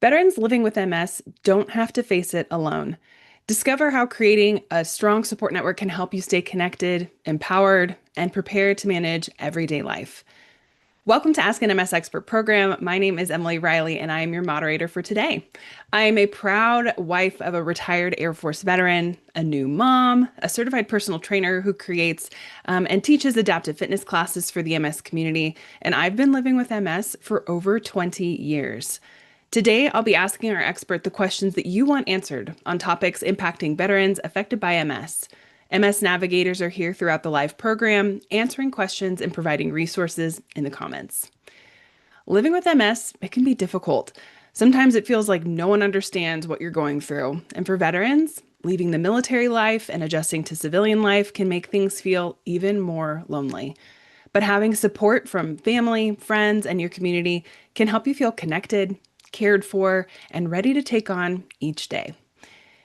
Veterans living with MS don't have to face it alone. Discover how creating a strong support network can help you stay connected, empowered, and prepared to manage everyday life. Welcome to Ask an MS Expert program. My name is Emily Riley, and I am your moderator for today. I am a proud wife of a retired Air Force veteran, a new mom, a certified personal trainer who creates and teaches adaptive fitness classes for the MS community, and I've been living with MS for over 20 years. Today, I'll be asking our expert the questions that you want answered on topics impacting veterans affected by MS. MS navigators are here throughout the live program, answering questions and providing resources in the comments. Living with MS, it can be difficult. Sometimes it feels like no one understands what you're going through. And for veterans, leaving the military life and adjusting to civilian life can make things feel even more lonely. But having support from family, friends, and your community can help you feel connected, cared for, and ready to take on each day.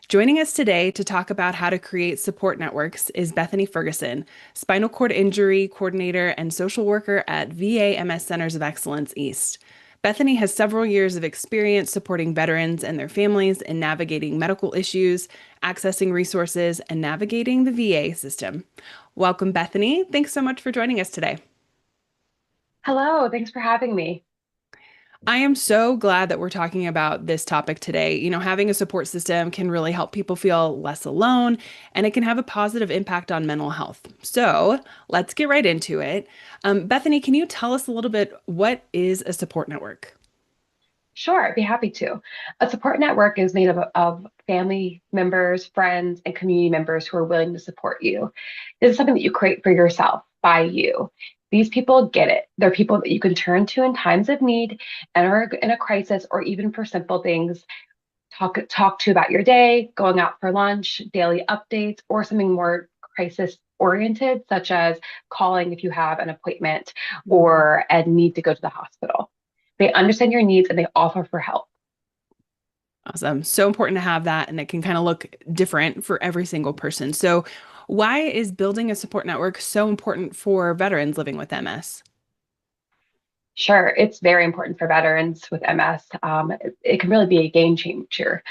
Joining us today to talk about how to create support networks is Bethany Ferguson, spinal cord injury coordinator and social worker at VA MS Centers of Excellence East. Bethany has several years of experience supporting veterans and their families in navigating medical issues, accessing resources, and navigating the VA system. Welcome, Bethany. Thanks so much for joining us today. Hello, thanks for having me. I am so glad that we're talking about this topic today. Having a support system can really help people feel less alone, and it can have a positive impact on mental health. So let's get right into it. Bethany, can you tell us a little bit, what is a support network? Sure, I'd be happy to. A support network is made of family members, friends, and community members who are willing to support you. This is something that you create for yourself by you. These people get it. They're people that you can turn to in times of need and are in a crisis or even for simple things. Talk to about your day, going out for lunch, daily updates, or something more crisis oriented, such as calling if you have an appointment or a need to go to the hospital. They understand your needs and they offer for help. Awesome. So important to have that, and it can kind of look different for every single person. So, why is building a support network so important for veterans living with MS? Sure, it's very important for veterans with MS. It can really be a game changer.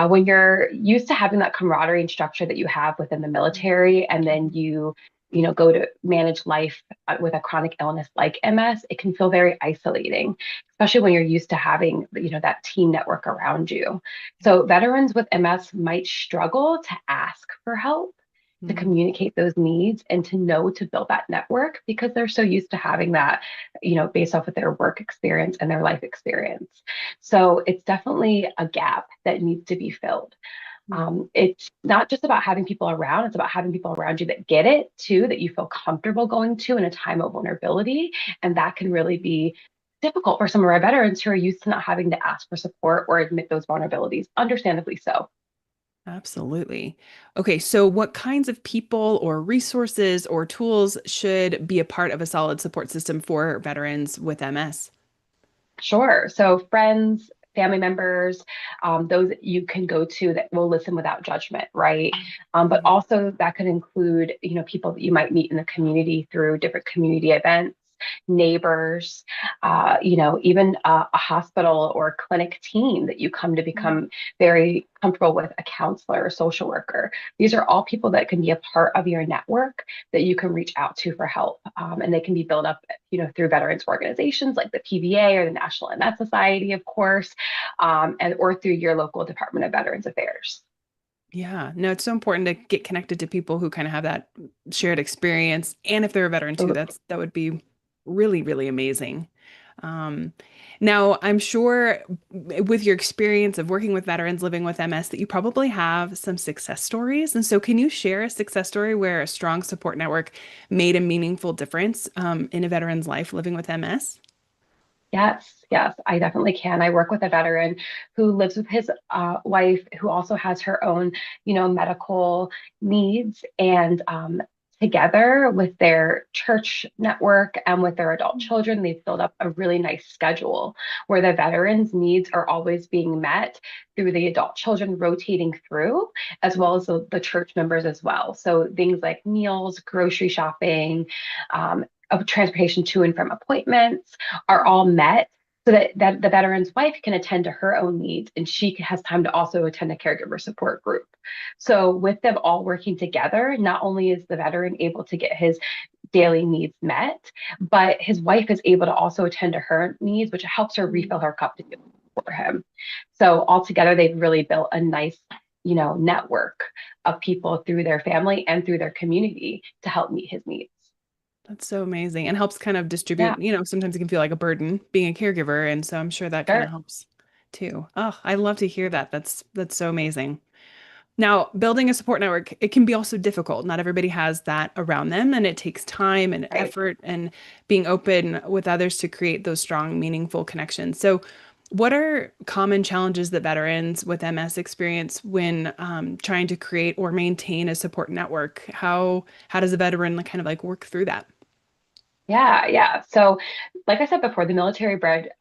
When you're used to having that camaraderie and structure that you have within the military, and then you go to manage life with a chronic illness like MS, it can feel very isolating, especially when you're used to having, that team network around you. So veterans with MS might struggle to ask for help, to Mhm. communicate those needs, and to know to build that network because they're so used to having that, based off of their work experience and their life experience. So it's definitely a gap that needs to be filled. It's not just about having people around, it's about having people around you that get it too, that you feel comfortable going to in a time of vulnerability. And that can really be difficult for some of our veterans who are used to not having to ask for support or admit those vulnerabilities, understandably so. Absolutely. Okay, so what kinds of people or resources or tools should be a part of a solid support system for veterans with MS? Sure. So friends, family members, those that you can go to that will listen without judgment, right? But Mhm. also that could include, people that you might meet in the community through different community events, neighbors, even a hospital or clinic team that you come to become very comfortable with, a counselor, a social worker. These are all people that can be a part of your network that you can reach out to for help. And they can be built up, through veterans organizations like the PVA or the National MS Society, of course, and or through your local Department of Veterans Affairs. Yeah, no, it's so important to get connected to people who kind of have that shared experience. And if they're a veteran too, that would be really, really amazing. Um, Now, I'm sure with your experience of working with veterans living with MS that you probably have some success stories. And so, can you share a success story where a strong support network made a meaningful difference in a veteran's life living with MS? Yes, yes, I definitely can. I work with a veteran who lives with his wife, who also has her own, medical needs, and together with their church network and with their adult children, they've built up a really nice schedule where the veterans' needs are always being met through the adult children rotating through, as well as the church members as well. So things like meals, grocery shopping, of transportation to and from appointments are all met so that the veteran's wife can attend to her own needs and she has time to also attend a caregiver support group. So with them all working together, not only is the veteran able to get his daily needs met, but his wife is able to also attend to her needs, which helps her refill her cup to do for him. So altogether, they've really built a nice, network of people through their family and through their community to help meet his needs. That's so amazing and helps kind of Yeah, distribute, sometimes it can feel like a burden being a caregiver. And so I'm sure that kind of sure. helps too. Oh, I love to hear that. That's so amazing. Now, building a support network, it can be also difficult. Not everybody has that around them, and it takes time and Right. effort and being open with others to create those strong, meaningful connections. So, what are common challenges that veterans with MS experience when trying to create or maintain a support network? How does a veteran kind of like work through that? Yeah, yeah. So, like I said before, the military bred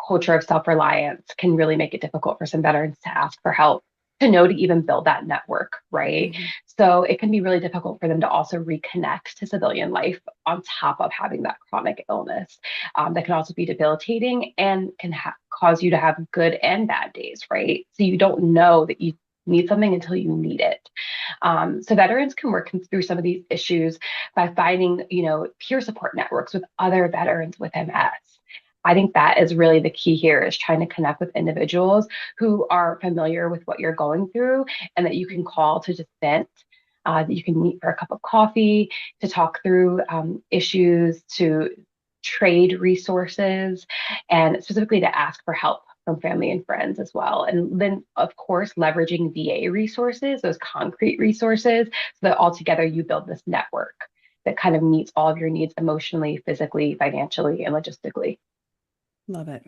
culture of self reliance can really make it difficult for some veterans to ask for help, to know to even build that network, right? Mhm. So, it can be really difficult for them to also reconnect to civilian life on top of having that chronic illness that can also be debilitating and can cause you to have good and bad days, right? So, you don't know that you need something until you need it. So veterans can work through some of these issues by finding, peer support networks with other veterans with MS. I think that is really the key here is trying to connect with individuals who are familiar with what you're going through and that you can call to just vent, that you can meet for a cup of coffee, to talk through issues, to trade resources, and specifically to ask for help from family and friends as well. And then, of course, leveraging VA resources, those concrete resources, so that altogether you build this network that kind of meets all of your needs emotionally, physically, financially, and logistically. Love it.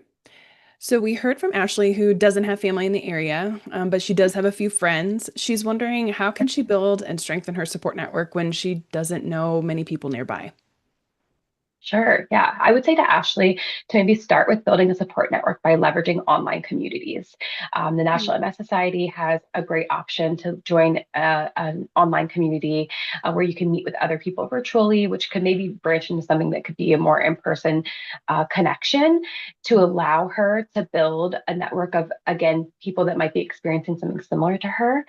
So we heard from Ashley, who doesn't have family in the area, but she does have a few friends. She's wondering how can she build and strengthen her support network when she doesn't know many people nearby? Sure. Yeah. I would say to Ashley to maybe start with building a support network by leveraging online communities. The National MS Society has a great option to join an online community where you can meet with other people virtually, which could maybe branch into something that could be a more in person connection to allow her to build a network of, again, people that might be experiencing something similar to her.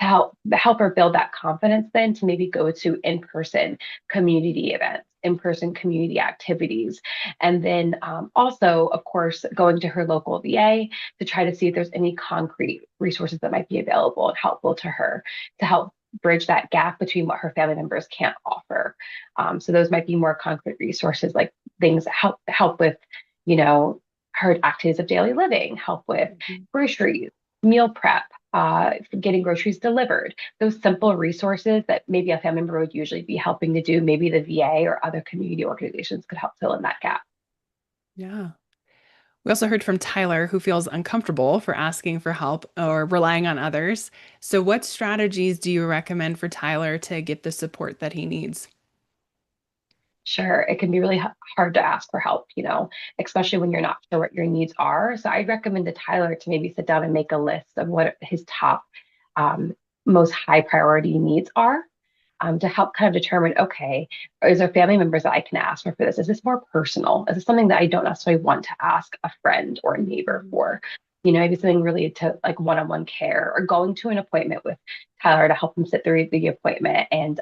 To help her build that confidence, then to maybe go to in-person community events, in-person community activities. And then also, of course, going to her local VA to try to see if there's any concrete resources that might be available and helpful to her to help bridge that gap between what her family members can't offer. So those might be more concrete resources like things that help with, you know, her activities of daily living, help with Mhm. groceries, meal prep, getting groceries delivered, those simple resources that maybe a family member would usually be helping to do, maybe the VA or other community organizations could help fill in that gap. Yeah. We also heard from Tyler, who feels uncomfortable for asking for help or relying on others. So, what strategies do you recommend for Tyler to get the support that he needs? Sure, it can be really hard to ask for help, especially when you're not sure what your needs are. So I'd recommend to Tyler to maybe sit down and make a list of what his top um, most high priority needs are, to help kind of determine, okay, is there family members that I can ask for this? Is this more personal? Is this something that I don't necessarily want to ask a friend or a neighbor Mhm. for? Maybe something related to like one-on-one care or going to an appointment with Tyler to help him sit through the appointment and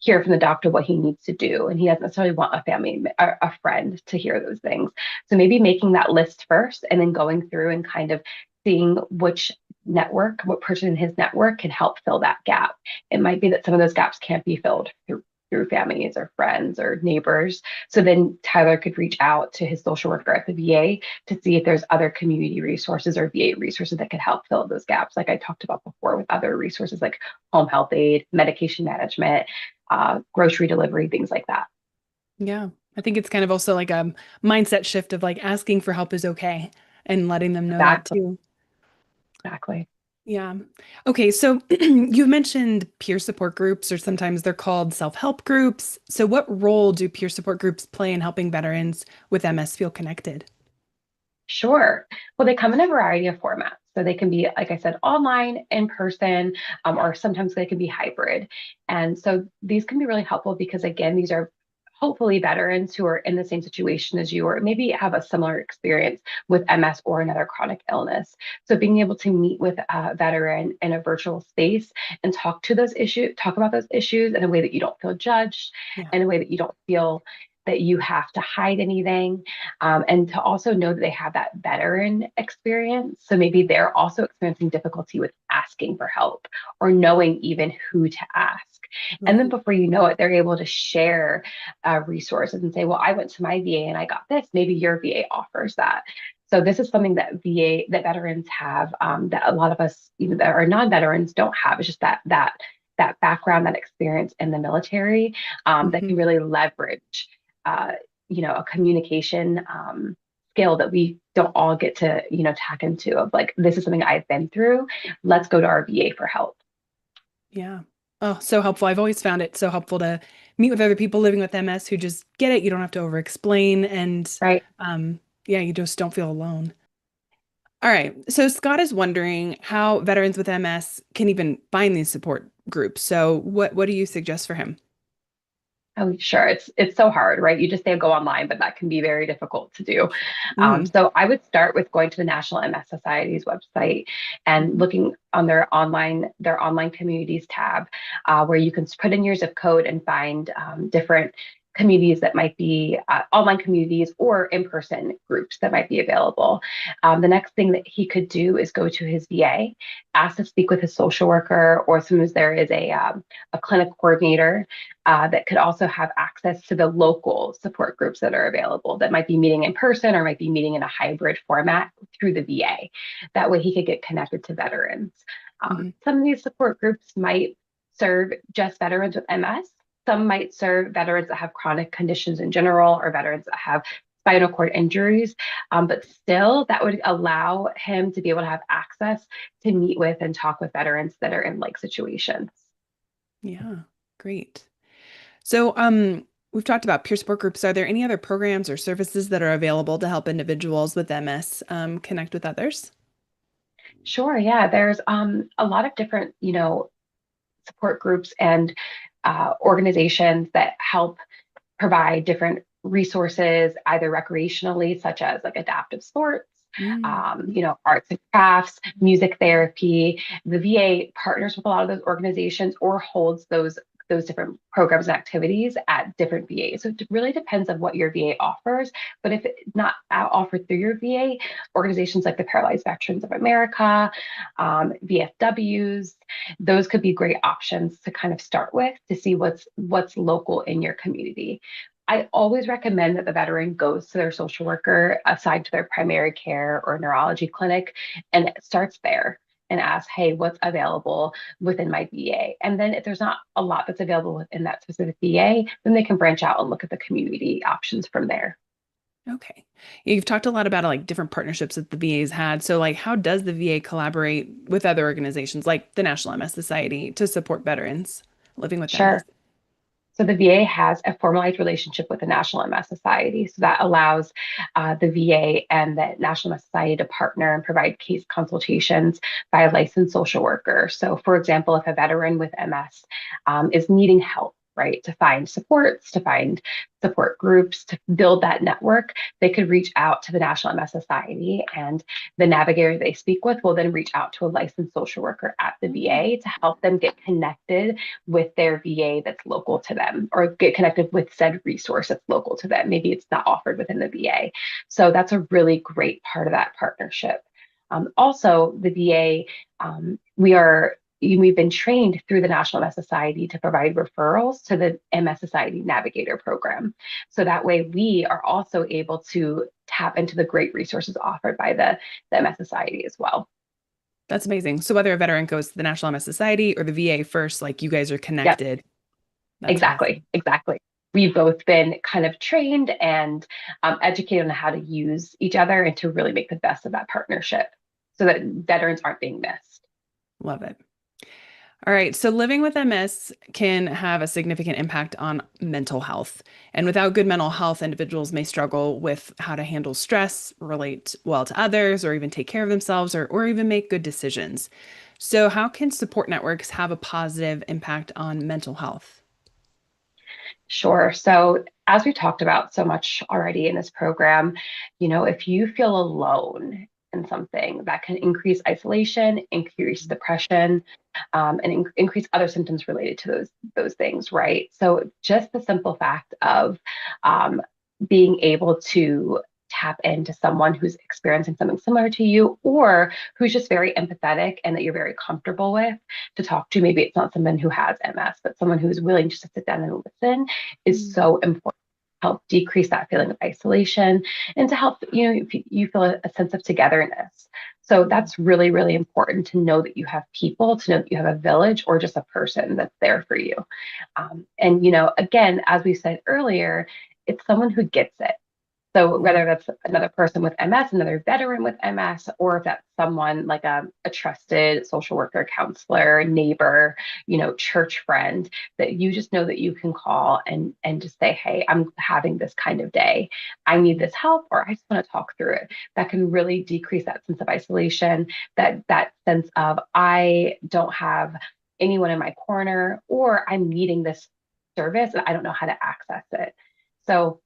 hear from the doctor what he needs to do. And he doesn't necessarily want a friend to hear those things. So maybe making that list first and then going through and kind of seeing what person in his network can help fill that gap. It might be that some of those gaps can't be filled through families or friends or neighbors. So then Tyler could reach out to his social worker at the VA to see if there's other community resources or VA resources that could help fill those gaps, like I talked about before, with other resources like home health aid, medication management, grocery delivery, things like that. Yeah. I think it's kind of also like a mindset shift of like asking for help is okay and letting them know that Exactly. too. Exactly. Yeah. Okay. So you mentioned peer support groups, or sometimes they're called self-help groups. So what role do peer support groups play in helping veterans with MS feel connected? Sure. Well, they come in a variety of formats. So they can be, like I said, online, in person, or sometimes they can be hybrid. And so these can be really helpful because, again, these are hopefully veterans who are in the same situation as you, or maybe have a similar experience with MS or another chronic illness. So being able to meet with a veteran in a virtual space and talk about those issues in a way that you don't feel judged, Yeah. in a way that you don't feel that you have to hide anything, and to also know that they have that veteran experience. So maybe they're also experiencing difficulty with asking for help or knowing even who to ask. And then Right. before you know it, they're able to share resources and say, well, I went to my VA and I got this. Maybe your VA offers that. So this is something that veterans have, that a lot of us, even that are non-veterans, don't have. It's just that background, that experience in the military, that Hmm. can really leverage, uh, a communication skill that we don't all get to, tack into, of like, this is something I've been through. Let's go to our VA for help. Yeah. Oh, so helpful. I've always found it so helpful to meet with other people living with MS who just get it. You don't have to over explain. And Right. yeah, you just don't feel alone. All right. So Scott is wondering how veterans with MS can even find these support groups. So what do you suggest for him? Oh, sure. It's so hard, right? You just say go online, but that can be very difficult to do. Mm-hmm. So I would start with going to the National MS Society's website and looking on their online communities tab, where you can put in your zip code and find different communities that might be online communities or in-person groups that might be available. The next thing that he could do is go to his VA, ask to speak with his social worker, or sometimes there is a clinic coordinator that could also have access to the local support groups that are available, that might be meeting in person or might be meeting in a hybrid format through the VA. That way he could get connected to veterans. Hmm. Some of these support groups might serve just veterans with MS. Some might serve veterans that have chronic conditions in general, or veterans that have spinal cord injuries. But still, that would allow him to be able to have access to meet with and talk with veterans that are in like situations. Yeah, great. So, we've talked about peer support groups. Are there any other programs or services that are available to help individuals with MS connect with others? Sure, yeah. There's a lot of different, support groups and organizations that help provide different resources, either recreationally, such as like adaptive sports, Mm, arts and crafts, music therapy. The VA partners with a lot of those organizations or holds those different programs and activities at different VAs. So it really depends on what your VA offers. But if it's not offered through your VA, organizations like the Paralyzed Veterans of America, VFWs, those could be great options to kind of start with to see what's local in your community. I always recommend that the veteran goes to their social worker assigned to their primary care or neurology clinic and starts there and asks, hey, what's available within my VA? And then if there's not a lot that's available within that specific VA, then they can branch out and look at the community options from there. okay. You've talked a lot about like different partnerships that the VA's had. So, like, how does the VA collaborate with other organizations like the National MS Society to support veterans living with MS? Sure. So the VA has a formalized relationship with the National MS Society. So that allows the VA and the National MS Society to partner and provide case consultations by a licensed social worker. So, for example, if a veteran with MS is needing help, right, to find supports, to find support groups, to build that network, they could reach out to the National MS Society, and the navigator they speak with will then reach out to a licensed social worker at the Mm, VA to help them get connected with their VA that's local to them, or get connected with said resource that's local to them. Maybe it's not offered within the VA. So that's a really great part of that partnership. Also, the VA, we've been trained through the National MS Society to provide referrals to the MS Society Navigator program. So that way we are also able to tap into the great resources offered by the MS Society as well. that's amazing. So, whether a veteran goes to the National MS Society or the VA first, like you guys are Yep. connected. That's Exactly, awesome. exactly. We've both been kind of trained and educated on how to use each other and to really make the best of that partnership so that veterans aren't being missed. Love it. All right. So living with MS can have a significant impact on mental health. And without good mental health, individuals may struggle with how to handle stress, relate well to others, or even take care of themselves, or even make good decisions. So, how can support networks have a positive impact on mental health? Sure. So, as we talked about so much already in this program, if you feel alone in something, that can increase isolation, increase depression, and increase other symptoms related to those things, right? So, just the simple fact of um, being able to tap into someone who's experiencing something similar to you, or who's just very empathetic and that you're very comfortable with to talk to. Maybe it's not someone who has MS, but someone who's willing just to sit down and listen is Mm. so important. Help decrease that feeling of isolation and to help if you feel a sense of togetherness. So Yeah. that's really, really important to know that you have people, to know that you have a village or just a person that's there for you. And again, as we said earlier, it's someone who gets it. So Yeah. whether that's another person with MS, another veteran with MS, or if that's someone like a trusted social worker, counselor, neighbor, church friend, that you just know that you can call and just say, hey, I'm having this kind of day. I need this help, or I just want to talk through it. That can really decrease that sense of isolation, that sense of I don't have anyone in my corner, or I'm needing this service and I don't know how to access it. So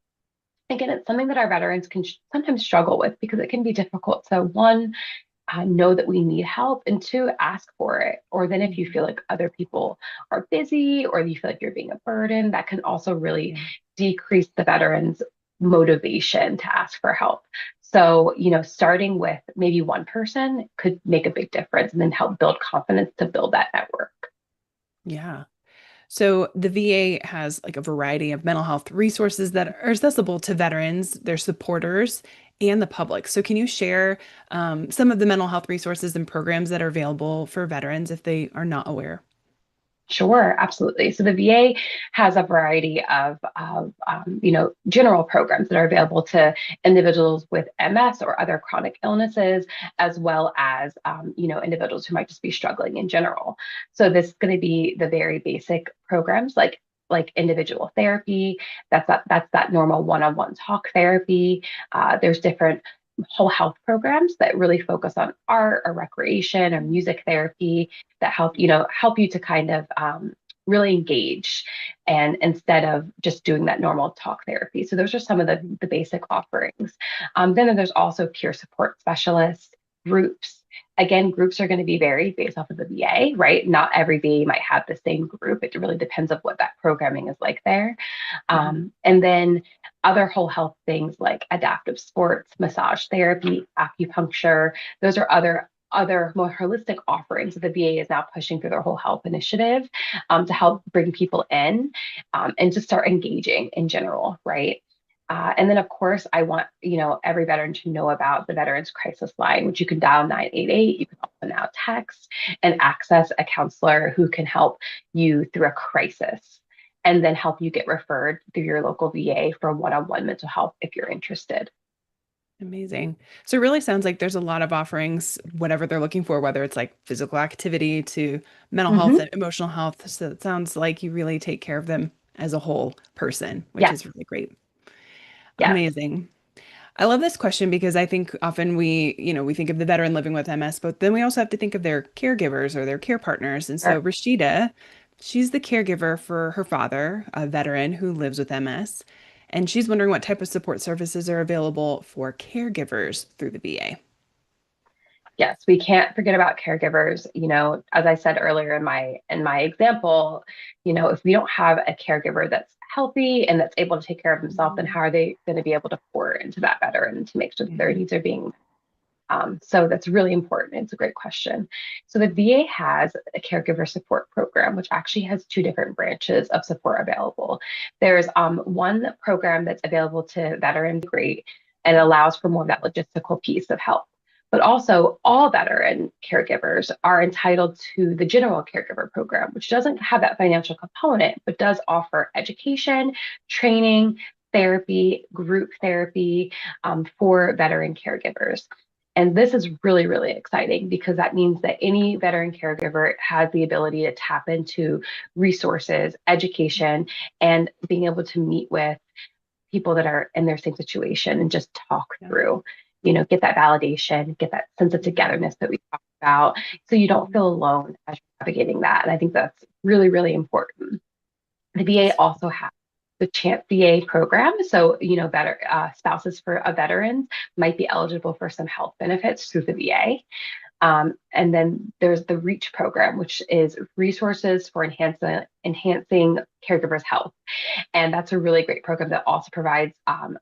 again, it's something that our veterans can sometimes struggle with because it can be difficult. So, one, know that we need help, and two, ask for it. Or then, if you Mhm. feel like other people are busy or you feel like you're being a burden, that can also really Yeah. decrease the veterans' motivation to ask for help. So, starting with maybe one person could make a big difference and then help build confidence to build that network. Yeah. So the VA has like a variety of mental health resources that are accessible to veterans, their supporters, and the public. So can you share some of the mental health resources and programs that are available for veterans if they are not aware? Sure, absolutely. So the VA has a variety of general programs that are available to individuals with MS or other chronic illnesses, as well as, individuals who might just be struggling in general. So this is going to be the very basic programs like individual therapy. That's that normal one-on-one talk therapy. There's different whole health programs that really focus on art or recreation or music therapy that help you to kind of really engage and instead of just doing that normal talk therapy. So those are some of the basic offerings. Then there's also peer support specialists, groups. Again, groups are going to be varied based off of the VA, right? Not every VA might have the same group. It really depends on what that programming is like there. Mhm. And then other whole health things like adaptive sports, massage therapy, acupuncture. Those are other more holistic offerings that the VA is now pushing through their whole health initiative to help bring people in and to start engaging in general, right? And then, of course, I want every veteran to know about the Veterans Crisis Line, which you can dial 988. You can also now text and access a counselor who can help you through a crisis, and then help you get referred through your local VA for one-on-one mental health if you're interested. Amazing. So it really sounds like there's a lot of offerings, whatever they're looking for, whether it's like physical activity to mental health Hmm. and emotional health. So it sounds like you really take care of them as a whole person, which Yes, is really great. yes. Amazing. I love this question because I think often we think of the veteran living with MS, but then we also have to think of their caregivers or their care partners. And so Sure. Rashida, she's the caregiver for her father, a veteran who lives with MS, and she's wondering what type of support services are available for caregivers through the VA. Yes, we can't forget about caregivers. As I said earlier in my example, if we don't have a caregiver that's healthy and that's able to take care of themselves, then Mhm. how are they going to be able to pour into that veteran to make sure that their Mhm. needs are being so that's really important. It's a great question. So the VA has a caregiver support program, which actually has two different branches of support available. There's one program that's available to veterans, great, and allows for more of that logistical piece of help. But also, all veteran caregivers are entitled to the general caregiver program, which doesn't have that financial component, but does offer education, training, therapy, group therapy for veteran caregivers. And this is really, really exciting because that means that any veteran caregiver has the ability to tap into resources, education, and being able to meet with people that are in their same situation and just talk Yeah. through, get that validation, get that sense of Mhm. togetherness that we talked about. So you don't Mhm. feel alone as you're navigating that. And I think that's really, really important. The VA also has the Champ VA program. So, better spouses of veterans might be eligible for some health benefits through the VA. And then there's the REACH program, which is resources for enhancing caregivers' health. And that's a really great program that also provides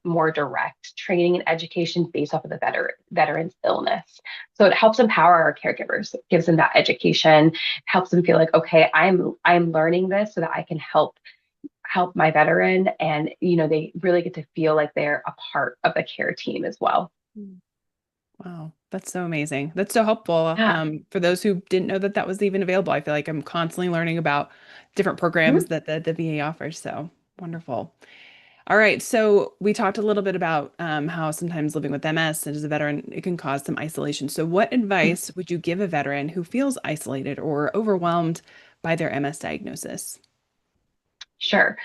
more direct training and education based off of the veteran's illness. So it helps empower our caregivers, it gives them that education, helps them feel like, okay, I'm learning this so that I can help my veteran. And they really get to feel like they're a part of the care team as well. Wow, that's so amazing. That's so helpful. Yeah. For those who didn't know that that was even available, I feel like I'm constantly learning about different programs Mhm. that the VA offers. So wonderful. All right. So we talked a little bit about how sometimes living with MS and as a veteran, it can cause some isolation. So what advice would you give a veteran who feels isolated or overwhelmed by their MS diagnosis? Sure.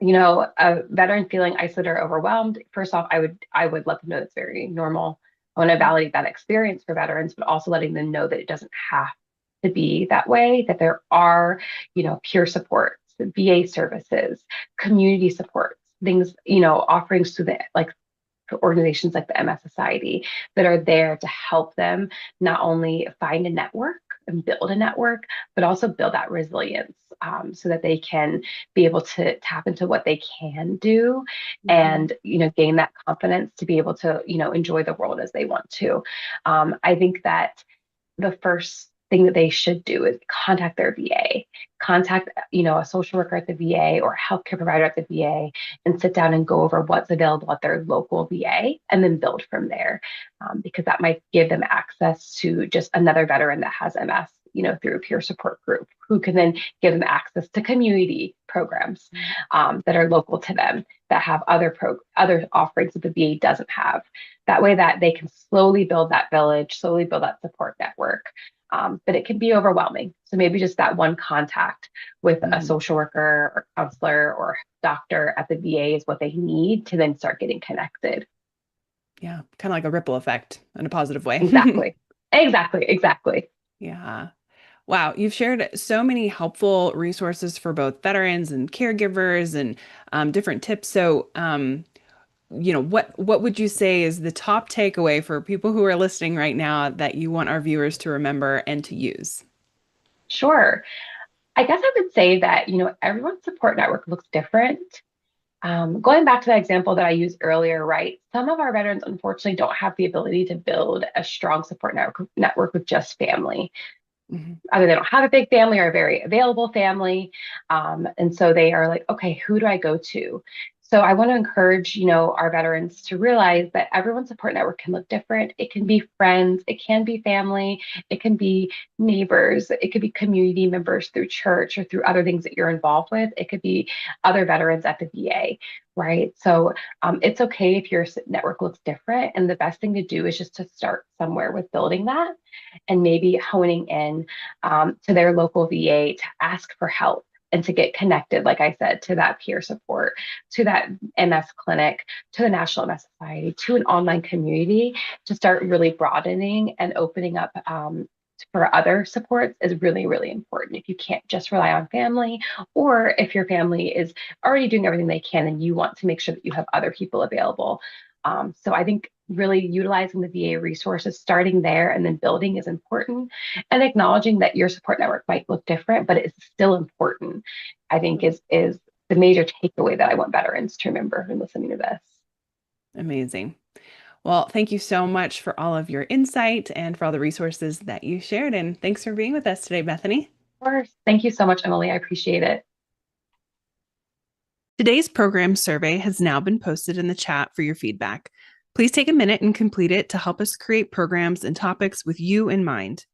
A veteran feeling isolated or overwhelmed, first off, I would let them know it's very normal. I want to Yeah. validate that experience for veterans, but also letting them know that it doesn't have to be that way, that there are, peer supports, VA services, community supports, things, offerings to the like organizations like the MS Society that are there to help them not only find a network and build a network, but also build that resilience so that they can be able to tap into what they can do Mhm. and, gain that confidence to be able to, enjoy the world as they want to. I think that the first thing that they should do is contact their VA, contact, a social worker at the VA or a healthcare provider at the VA and sit down and go over what's available at their local VA and then build from there. Because that might give them access to just another veteran that has MS, through a peer support group who can then give them access to community programs that are local to them that have other offerings that the VA doesn't have. That way that they can slowly build that village, slowly build that support network. But it can be overwhelming. So maybe just that one contact with a Mhm. social worker or counselor or doctor at the VA is what they need to then start getting connected. Yeah, kind of like a ripple effect in a positive way. Exactly. Exactly. Exactly. Yeah. Wow, you've shared so many helpful resources for both veterans and caregivers and different tips. So, what would you say is the top takeaway for people who are listening right now that you want our viewers to remember and to use? Sure. I guess I would say that, everyone's support network looks different. Going back to that example that I used earlier, right? Some of our veterans unfortunately don't have the ability to build a strong support network with just family. Mhm. Either they don't have a big family or a very available family. And so they are like, okay, who do I go to? So I want to encourage, our veterans to realize that everyone's support network can look different. It can be friends, it can be family, it can be neighbors, it could be community members through church or through other things that you're involved with. It could be other veterans at the VA, right? So it's okay if your network looks different. And the best thing to do is just to start somewhere with building that and maybe honing in to their local VA to ask for help and to get connected, like I said, to that peer support, to that MS clinic, to the National MS Society, to an online community to start really broadening and opening up for other supports is really, really important. If you can't just rely on family, or if your family is already doing everything they can and you want to make sure that you have other people available. So I think really utilizing the VA resources, starting there and then building is important, and acknowledging that your support network might look different, but it's still important, I think is the major takeaway that I want veterans to remember when listening to this. Amazing. Well, thank you so much for all of your insight and for all the resources that you shared. And thanks for being with us today, Bethany. Of course. Thank you so much, Emily. I appreciate it. Today's program survey has now been posted in the chat for your feedback. Please take a minute and complete it to help us create programs and topics with you in mind.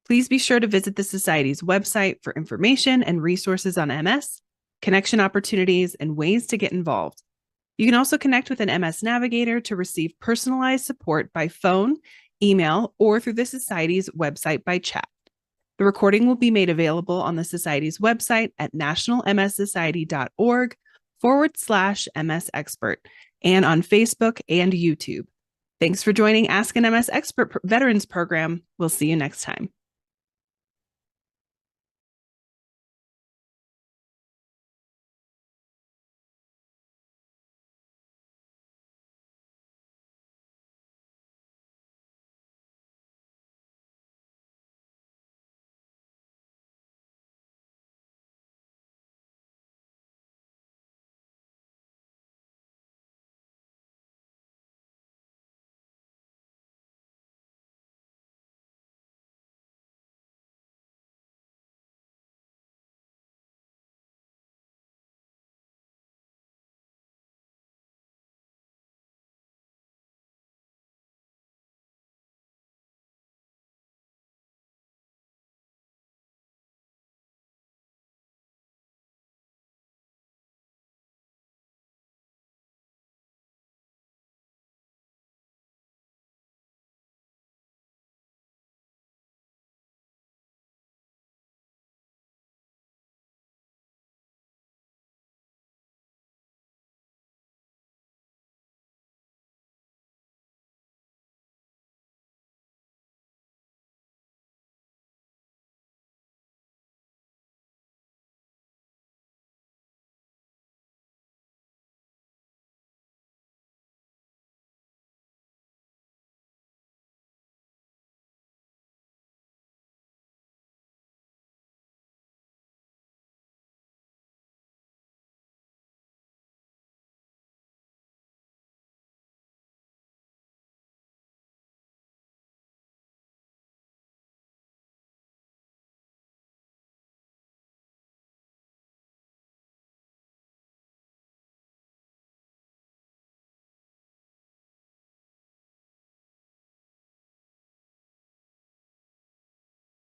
Please be sure to visit the Society's website for information and resources on MS, connection opportunities, and ways to get involved. You can also connect with an MS Navigator to receive personalized support by phone, email, or through the Society's website by chat. The recording will be made available on the Society's website at nationalmssociety.org/MS Expert and on Facebook and YouTube. Thanks for joining Ask an MS Expert Veterans Program. We'll see you next time.